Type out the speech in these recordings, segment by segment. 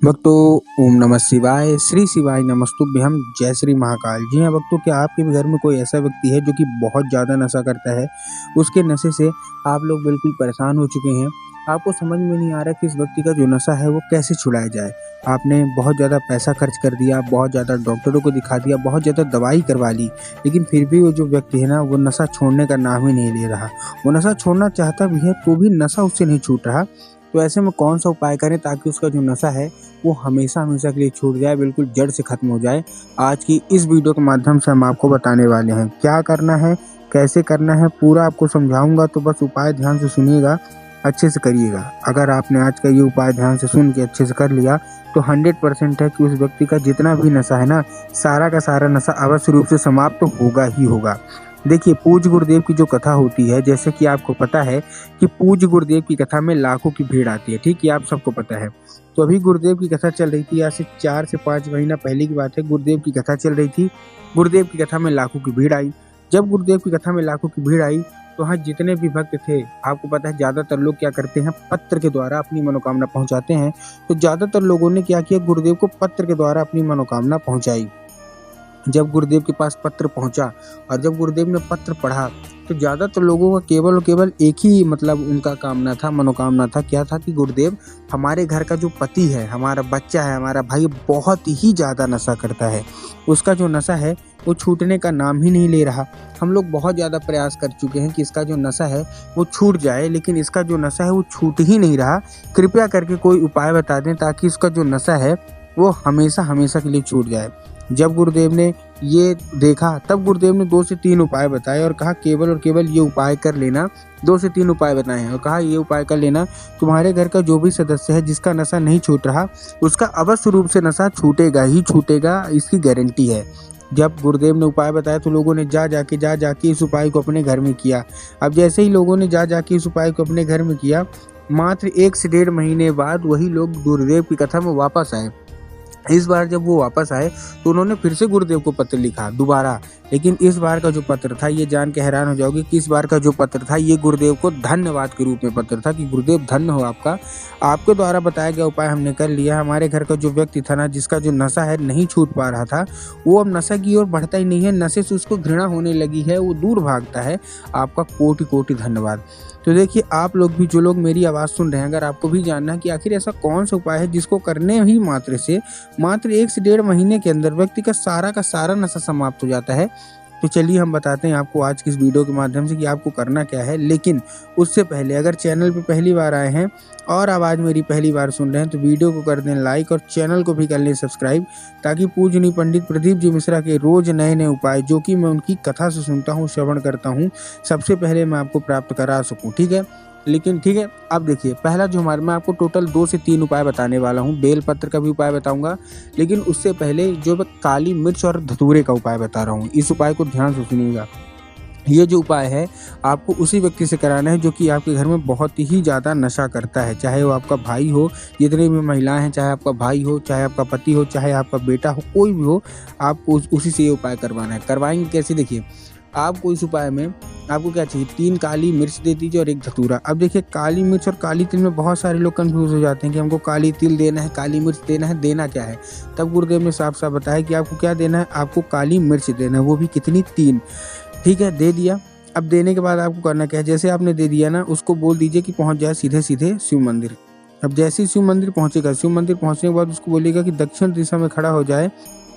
भक्तों, ओम नमः शिवाय, श्री शिवाय नमस्तुभ्यम, जय श्री महाकाल। जी हाँ भक्तों, क्या आपके भी घर में कोई ऐसा व्यक्ति है जो कि बहुत ज़्यादा नशा करता है? उसके नशे से आप लोग बिल्कुल परेशान हो चुके हैं। आपको समझ में नहीं आ रहा कि इस व्यक्ति का जो नशा है वो कैसे छुड़ाया जाए। आपने बहुत ज़्यादा पैसा खर्च कर दिया, बहुत ज़्यादा डॉक्टरों को दिखा दिया, बहुत ज़्यादा दवाई करवा ली, लेकिन फिर भी वो जो व्यक्ति है ना, वो नशा छोड़ने का नाम ही नहीं ले रहा। वो नशा छोड़ना चाहता भी है तो भी नशा उससे नहीं छूट रहा। तो ऐसे में कौन सा उपाय करें ताकि उसका जो नशा है वो हमेशा हमेशा के लिए छूट जाए, बिल्कुल जड़ से खत्म हो जाए। आज की इस वीडियो के माध्यम से हम आपको बताने वाले हैं क्या करना है, कैसे करना है, पूरा आपको समझाऊंगा। तो बस उपाय ध्यान से सुनिएगा, अच्छे से करिएगा। अगर आपने आज का ये उपाय ध्यान से सुन के अच्छे से कर लिया तो 100% है कि उस व्यक्ति का जितना भी नशा है ना, सारा का सारा नशा अवश्य रूप से समाप्त तो होगा ही होगा। देखिए, पूज्य गुरुदेव की जो कथा होती है, जैसे कि आपको पता है कि पूज्य गुरुदेव की कथा में लाखों की भीड़ आती है, ठीक है, आप सबको पता है। तो अभी गुरुदेव की कथा चल रही थी, आज से 4 से 5 महीना पहले की बात है। गुरुदेव की कथा चल रही थी, गुरुदेव की कथा में लाखों की भीड़ आई। जब गुरुदेव की कथा में लाखों की भीड़ आई तो वहाँ जितने भी भक्त थे, आपको पता है ज़्यादातर लोग क्या करते हैं, पत्र के द्वारा अपनी मनोकामना पहुँचाते हैं। तो ज़्यादातर लोगों ने क्या किया, गुरुदेव को पत्र के द्वारा अपनी मनोकामना पहुँचाई। जब गुरुदेव के पास पत्र पहुंचा और जब गुरुदेव ने पत्र पढ़ा तो ज़्यादातर लोगों का केवल और केवल एक ही मतलब उनका कामना था, मनोकामना था। क्या था कि गुरुदेव, हमारे घर का जो पति है, हमारा बच्चा है, हमारा भाई बहुत ही ज़्यादा नशा करता है। उसका जो नशा है वो छूटने का नाम ही नहीं ले रहा। हम लोग बहुत ज़्यादा प्रयास कर चुके हैं कि इसका जो नशा है वो छूट जाए, लेकिन इसका जो नशा है वो छूट ही नहीं रहा। कृपया करके कोई उपाय बता दें ताकि इसका जो नशा है वो हमेशा हमेशा के लिए छूट जाए। जब गुरुदेव ने ये देखा तब गुरुदेव ने 2 से 3 उपाय बताए और कहा केवल और केवल ये उपाय कर लेना। 2 से 3 उपाय बताए हैं और कहा ये उपाय कर लेना, तुम्हारे घर का जो भी सदस्य है जिसका नशा नहीं छूट रहा, उसका अवश्य रूप से नशा छूटेगा ही छूटेगा, इसकी गारंटी है। जब गुरुदेव ने उपाय बताया तो लोगों ने जा जाके इस उपाय को अपने घर में किया। अब जैसे ही लोगों ने जा जाके इस उपाय को अपने घर में किया, मात्र 1 से 1.5 महीने बाद वही लोग गुरुदेव की कथा में वापस आए। इस बार जब वो वापस आए तो उन्होंने फिर से गुरुदेव को पत्र लिखा दोबारा, लेकिन इस बार का जो पत्र था, ये जान के हैरान हो जाओगे कि इस बार का जो पत्र था ये गुरुदेव को धन्यवाद के रूप में पत्र था कि गुरुदेव धन्य हो आपका, आपके द्वारा बताया गया उपाय हमने कर लिया। हमारे घर का जो व्यक्ति था ना, जिसका जो नशा है नहीं छूट पा रहा था, वो अब नशा की ओर बढ़ता ही नहीं है, नशे से उसको घृणा होने लगी है, वो दूर भागता है। आपका कोटि कोटि धन्यवाद। तो देखिए, आप लोग भी, जो लोग मेरी आवाज़ सुन रहे हैं, अगर आपको भी जानना है कि आखिर ऐसा कौन सा उपाय है जिसको करने ही मात्र 1 से 1.5 महीने के अंदर व्यक्ति का सारा नशा समाप्त हो जाता है, तो चलिए हम बताते हैं आपको आज की इस वीडियो के माध्यम से कि आपको करना क्या है। लेकिन उससे पहले, अगर चैनल पे पहली बार आए हैं और आवाज़ मेरी पहली बार सुन रहे हैं, तो वीडियो को कर दें लाइक और चैनल को भी कर लें सब्सक्राइब, ताकि पूजनीय पंडित प्रदीप जी मिश्रा के रोज़ नए नए उपाय, जो कि मैं उनकी कथा से सुनता हूँ, श्रवण करता हूँ, सबसे पहले मैं आपको प्राप्त करा सकूँ, ठीक है। लेकिन ठीक है, अब देखिए, पहला जो मैं आपको टोटल 2 से 3 उपाय बताने वाला हूँ। बेल पत्र का भी उपाय बताऊंगा, लेकिन उससे पहले जो मैं काली मिर्च और धतूरे का उपाय बता रहा हूँ, इस उपाय को ध्यान से सुनिएगा। ये जो उपाय है आपको उसी व्यक्ति से कराना है जो कि आपके घर में बहुत ही ज़्यादा नशा करता है, चाहे वो आपका भाई हो, जितनी भी महिलाएं हैं, चाहे आपका भाई हो, चाहे आपका पति हो, चाहे आपका बेटा हो, कोई भी हो, आपको उसी से ये उपाय करवाना है। करवाएंगे कैसे, देखिए, आपको इस उपाय में आपको क्या चाहिए, 3 काली मिर्च दे दीजिए और 1 धतूरा। अब देखिए, काली मिर्च और काली तिल में बहुत सारे लोग कंफ्यूज हो जाते हैं कि हमको काली तिल देना है, काली मिर्च देना है, देना क्या है। तब गुरुदेव ने साफ साफ बताया कि आपको क्या देना है, आपको काली मिर्च देना है, वो भी कितनी, 3, ठीक है, दे दिया। अब देने के बाद आपको करना क्या है, जैसे आपने दे दिया ना, उसको बोल दीजिए कि पहुंच जाए सीधे सीधे शिव मंदिर। अब जैसे ही शिव मंदिर पहुंचेगा, शिव मंदिर पहुंचने के बाद उसको बोलिएगा कि दक्षिण दिशा में खड़ा हो जाए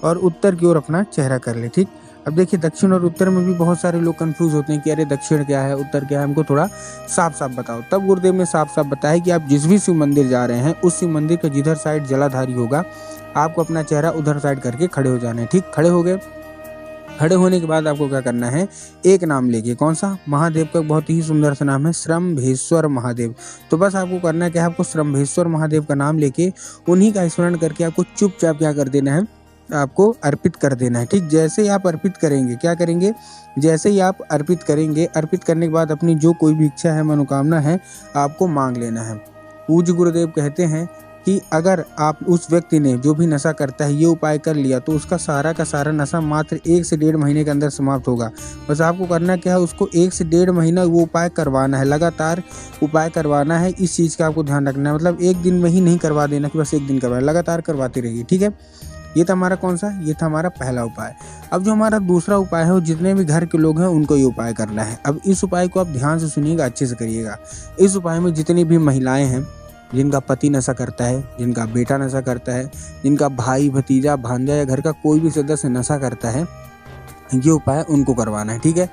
और उत्तर की ओर अपना चेहरा कर ले, ठीक। अब देखिए, दक्षिण और उत्तर में भी बहुत सारे लोग कंफ्यूज होते हैं कि अरे दक्षिण क्या है, उत्तर क्या है, हमको थोड़ा साफ साफ बताओ। तब गुरुदेव ने साफ साफ बताया कि आप जिस भी शिव मंदिर जा रहे हैं, उस शिव मंदिर का जिधर साइड जलाधारी होगा, आपको अपना चेहरा उधर साइड करके खड़े हो जाना है, ठीक। खड़े हो गए, खड़े होने के बाद आपको क्या करना है, एक नाम लेके, कौन सा, महादेव का बहुत ही सुंदर सा नाम है, श्रम्भेश्वर महादेव। तो बस आपको करना क्या है, आपको श्रम्भेश्वर महादेव का नाम लेके उन्हीं का स्मरण करके आपको चुपचाप क्या कर देना है, आपको अर्पित कर देना है, ठीक। जैसे ही आप अर्पित करेंगे, क्या करेंगे, जैसे ही आप अर्पित करेंगे, अर्पित करने के बाद अपनी जो कोई भी इच्छा है, मनोकामना है, आपको मांग लेना है। पूज्य गुरुदेव कहते हैं कि अगर आप उस व्यक्ति ने जो भी नशा करता है ये उपाय कर लिया तो उसका सारा का सारा नशा मात्र 1 से 1.5 महीने के अंदर समाप्त होगा। बस आपको करना क्या है, उसको 1 से 1.5 महीना वो उपाय करवाना है, लगातार उपाय करवाना है। इस चीज़ का आपको ध्यान रखना है, मतलब एक दिन में ही नहीं करवा देना कि बस एक दिन करवाए, लगातार करवाते रहिए, ठीक है। ये था हमारा कौन सा, ये था हमारा पहला उपाय। अब जो हमारा दूसरा उपाय है वो जितने भी घर के लोग हैं उनको ये उपाय करना है। अब इस उपाय को आप ध्यान से सुनिएगा, अच्छे से करिएगा। इस उपाय में जितनी भी महिलाएं हैं जिनका पति नशा करता है, जिनका बेटा नशा करता है, जिनका भाई भतीजा भांजा या घर का कोई भी सदस्य नशा करता है, ये उपाय उनको करवाना है, ठीक है।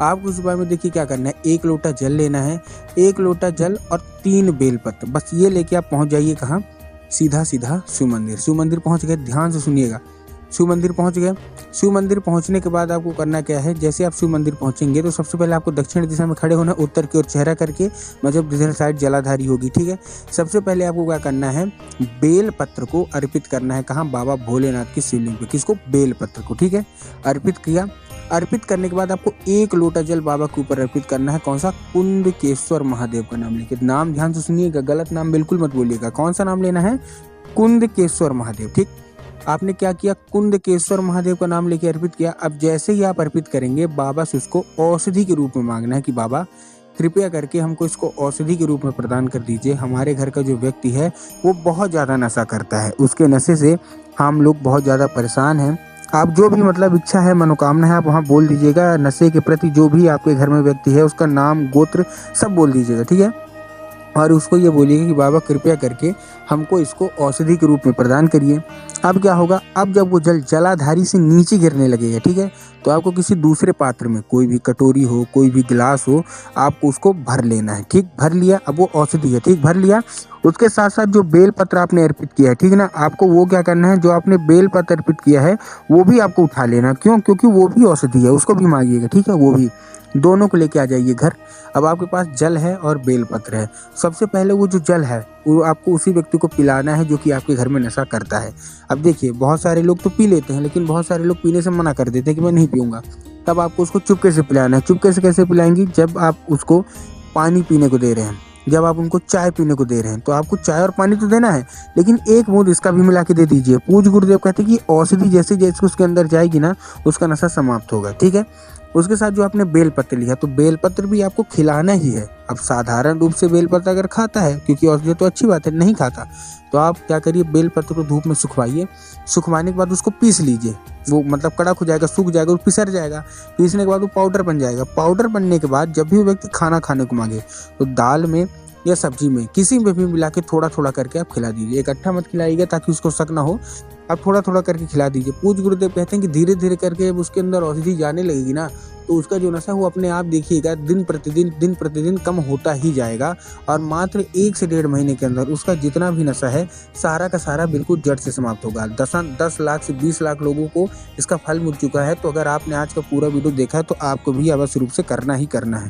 आपको इस उपाय में देखिए क्या करना है, 1 लोटा जल लेना है, 1 लोटा जल और 3 बेलपत्र, बस ये लेके आप पहुंच जाइए कहाँ, सीधा सीधा शिव मंदिर। शिव मंदिर पहुंच गए, ध्यान से सुनिएगा। शिव मंदिर पहुंच गए। शिव मंदिर पहुंचने के बाद आपको करना क्या है, जैसे आप शिव मंदिर पहुंचेंगे तो सबसे पहले आपको दक्षिण दिशा में खड़े होना, उत्तर की ओर चेहरा करके, मतलब जिधर साइड जलाधारी होगी, ठीक है। सबसे पहले आपको क्या करना है, बेल पत्र को अर्पित करना है, कहाँ, बाबा भोलेनाथ की शिवलिंग पे। किसको, बेल पत्र को, ठीक है। अर्पित किया। अर्पित करने के बाद आपको 1 लोटा जल बाबा के ऊपर अर्पित करना है, कौन सा, कुंदकेश्वर महादेव का नाम लेके। नाम ध्यान से सुनिएगा, गलत नाम बिल्कुल मत बोलिएगा। कौन सा नाम लेना है, कुंदकेश्वर महादेव, ठीक। आपने क्या किया, कुंदकेश्वर महादेव का नाम लेके अर्पित किया। अब जैसे ही आप अर्पित करेंगे, बाबा से उसको औषधि के रूप में मांगना है कि बाबा कृपया करके हमको इसको औषधि के रूप में प्रदान कर दीजिए। हमारे घर का जो व्यक्ति है वो बहुत ज़्यादा नशा करता है, उसके नशे से हम लोग बहुत ज़्यादा परेशान हैं। आप जो भी मतलब इच्छा है, मनोकामना है, आप वहाँ बोल दीजिएगा। नशे के प्रति जो भी आपके घर में व्यक्ति है उसका नाम, गोत्र सब बोल दीजिएगा, ठीक है। और उसको ये बोलिएगा कि बाबा कृपया करके हमको इसको औषधि के रूप में प्रदान करिए। अब क्या होगा, अब जब वो जल जलाधारी से नीचे गिरने लगेगा, ठीक है, तो आपको किसी दूसरे पात्र में, कोई भी कटोरी हो, कोई भी गिलास हो, आपको उसको भर लेना है, ठीक। भर लिया, अब वो औषधि है, ठीक, भर लिया। उसके साथ साथ जो बेल पत्र आपने अर्पित किया है, ठीक ना, आपको वो क्या करना है, जो आपने बेल पत्र अर्पित किया है वो भी आपको उठा लेना। क्यों, क्योंकि वो भी औषधि है, उसको भी मांगिएगा, ठीक है। वो भी दोनों को लेके आ जाइए घर। अब आपके पास जल है और बेलपत्र है। सबसे पहले वो जो जल है वो आपको उसी व्यक्ति को पिलाना है जो कि आपके घर में नशा करता है। अब देखिए, बहुत सारे लोग तो पी लेते हैं, लेकिन बहुत सारे लोग पीने से मना कर देते हैं कि मैं नहीं पीऊँगा। तब आपको उसको चुपके से पिलाना है। चुपके से कैसे पिलाएंगी, जब आप उसको पानी पीने को दे रहे हैं, जब आप उनको चाय पीने को दे रहे हैं, तो आपको चाय और पानी तो देना है, लेकिन 1 बूंद इसका भी मिला के दे दीजिए। पूज्य गुरुदेव कहते हैं कि औषधि जैसे जैसे उसके अंदर जाएगी ना, उसका नशा समाप्त होगा, ठीक है। उसके साथ जो आपने बेलपत्र लिया, तो बेलपत्र भी आपको खिलाना ही है। अब साधारण रूप से बेलपत्र अगर खाता है, क्योंकि औषधि तो अच्छी बात है, नहीं खाता तो आप क्या करिए, बेलपत्र को धूप में सुखवाइए। सुखवाने के बाद उसको पीस लीजिए। वो मतलब कड़क हो जाएगा, सूख जाएगा और पिसर जाएगा। पीसने के बाद वो पाउडर बन जाएगा। पाउडर बनने के बाद जब भी वो व्यक्ति खाना खाने को मांगे तो दाल में या सब्जी में किसी में भी मिला के थोड़ा थोड़ा करके आप खिला दीजिए। इकट्ठा मत खिलाइएगा ताकि उसको शक ना हो, आप थोड़ा थोड़ा करके खिला दीजिए। पूज्य गुरुदेव कहते हैं कि धीरे धीरे करके जब उसके अंदर औषधि जाने लगेगी ना, तो उसका जो नशा वो अपने आप देखिएगा दिन प्रतिदिन कम होता ही जाएगा। और मात्र 1 से 1.5 महीने के अंदर उसका जितना भी नशा है सारा का सारा बिल्कुल जड़ से समाप्त होगा। 10 लाख से 20 लाख लोगों को इसका फल मिल चुका है। तो अगर आपने आज का पूरा वीडियो देखा है तो आपको भी अवश्य रूप से करना ही करना है।